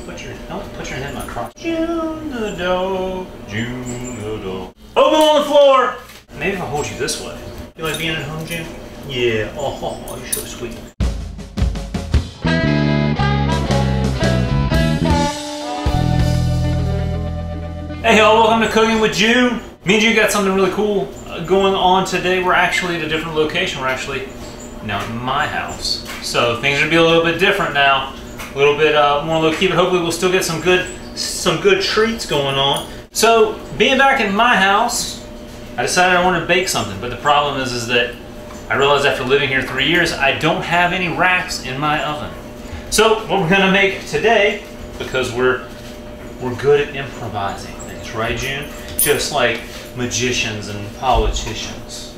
Don't put your head in my crotch. June the dough, June the dough. Open on the floor! Maybe if I hold you this way. You like being at home, June? Yeah. Oh, you're so sweet. Hey y'all, welcome to Cooking with June. Me and June got something really cool going on today. We're actually at a different location. We're actually now at my house. So things are gonna be a little bit different now. A little bit more low key, but hopefully we'll still get some good treats going on. So being back at my house, I decided I wanted to bake something, but the problem is that I realized after living here 3 years, I don't have any racks in my oven. So what we're gonna make today, because we're good at improvising things, right, June? Just like magicians and politicians.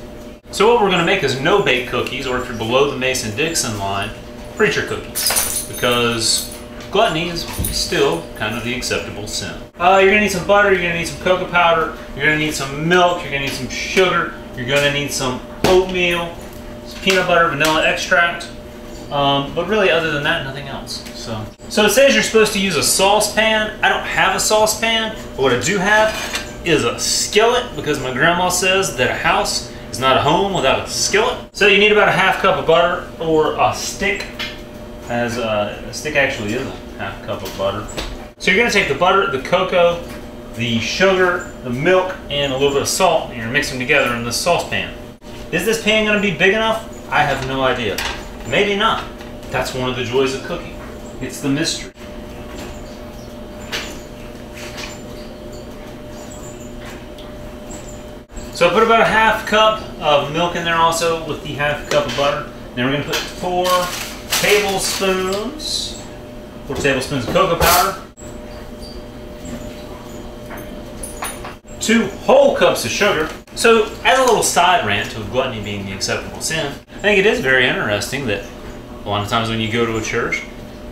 So what we're gonna make is no-bake cookies, or if you're below the Mason-Dixon line, preacher cookies. Because gluttony is still kind of the acceptable sin. You're gonna need some butter, you're gonna need some cocoa powder, you're gonna need some milk, you're gonna need some sugar, you're gonna need some oatmeal, some peanut butter, vanilla extract, but really other than that, nothing else. So it says you're supposed to use a saucepan. I don't have a saucepan, but what I do have is a skillet, because my grandma says that a house is not a home without a skillet. So you need about a half cup of butter, or a stick. As a stick actually is a half cup of butter. So you're gonna take the butter, the cocoa, the sugar, the milk, and a little bit of salt, and you're mixing them together in this saucepan. Is this pan gonna be big enough? I have no idea. Maybe not. That's one of the joys of cooking. It's the mystery. So I put about a half cup of milk in there also with the half cup of butter. Then we're gonna put 4 tablespoons of cocoa powder, 2 whole cups of sugar. So as a little side rant to gluttony being the acceptable sin, I think it is very interesting that a lot of times when you go to a church,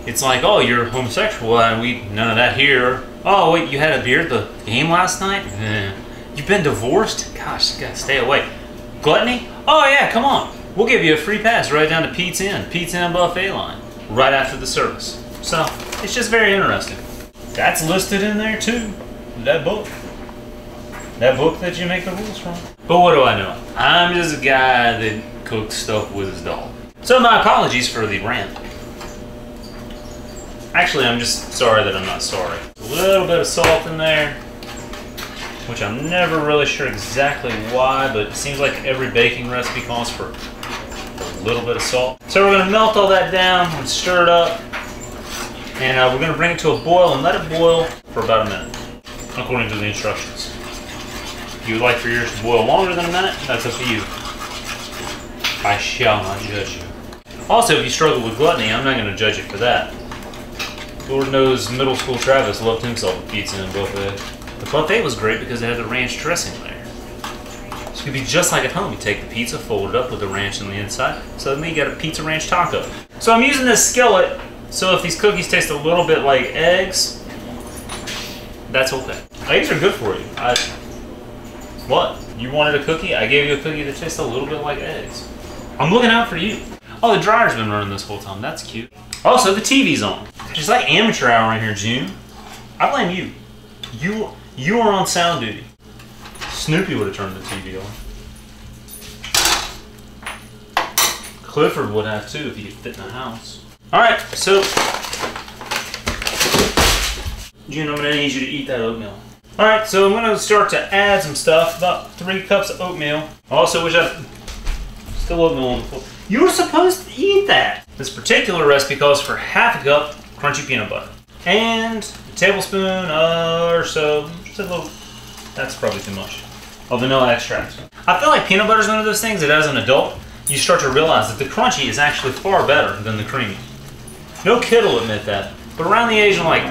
it's like, oh, you're homosexual, and none of that here. Oh, wait, you had a beer at the game last night? You've been divorced? Gosh, you gotta stay away. Gluttony? Oh yeah, come on. We'll give you a free pass right down to Pete's Inn buffet line, right after the service. So, it's just very interesting. That's listed in there too, that book. That book that you make the rules from. But what do I know? I'm just a guy that cooks stuff with his dog. So my apologies for the rant. Actually, I'm just sorry that I'm not sorry. A little bit of salt in there, which I'm never really sure exactly why, but it seems like every baking recipe calls for a little bit of salt. So we're gonna melt all that down and stir it up, and we're gonna bring it to a boil and let it boil for about a minute, according to the instructions. If you would like for yours to boil longer than a minute, that's up to you. I shall not judge you. Also, if you struggle with gluttony, I'm not gonna judge you for that. Lord knows middle school Travis loved himself a pizza and buffet. The buffet was great because it had the ranch dressing there. So it could be just like at home. You take the pizza, fold it up with the ranch on the inside. Suddenly you got a pizza ranch taco. So I'm using this skillet, so if these cookies taste a little bit like eggs, that's okay. Eggs are good for you. What? You wanted a cookie? I gave you a cookie that tastes a little bit like eggs. I'm looking out for you. Oh, the dryer's been running this whole time. That's cute. Also, the TV's on. Just like amateur hour in here, June. I blame you. You are on sound duty. Snoopy would have turned the TV on. Clifford would have too if he could fit in the house. Alright, so June, I'm gonna need you to eat that oatmeal. Alright, so I'm gonna start to add some stuff. About 3 cups of oatmeal. Also, which I still oatmeal on the floor. You were supposed to eat that. This particular recipe calls for half a cup crunchy peanut butter. And a tablespoon or so, just a little, that's probably too much, of vanilla extract. I feel like peanut butter is one of those things that as an adult, you start to realize that the crunchy is actually far better than the creamy. No kid will admit that, but around the age of like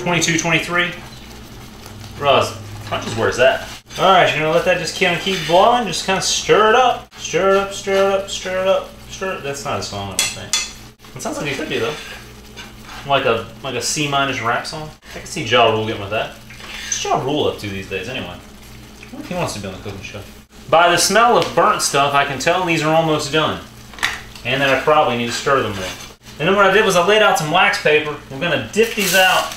22, 23, realize crunchy's where it's at. Alright, you're gonna let that just kind of keep boiling, just kind of stir it up. Stir it up, stir it up, stir it up, stir it. That's not a song, I don't think. It sounds like it could be though. Like a C- rap song. I can see Ja Rule getting with that. What's Ja Rule up to these days anyway? What if he wants to be on the cooking show? By the smell of burnt stuff, I can tell these are almost done. And that I probably need to stir them more. And then what I did was I laid out some wax paper. We're gonna dip these out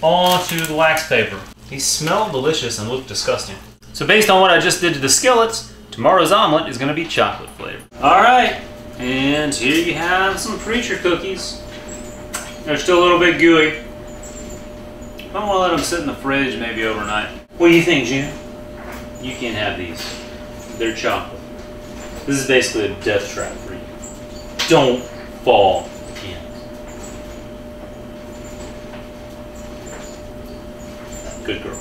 onto the wax paper. These smell delicious and look disgusting. So based on what I just did to the skillets, tomorrow's omelet is gonna be chocolate flavored. All right, and here you have some Preacher cookies. They're still a little bit gooey. I want to let them sit in the fridge maybe overnight. What do you think, June? You can't have these. They're chocolate. This is basically a death trap for you. Don't fall in. Good girl.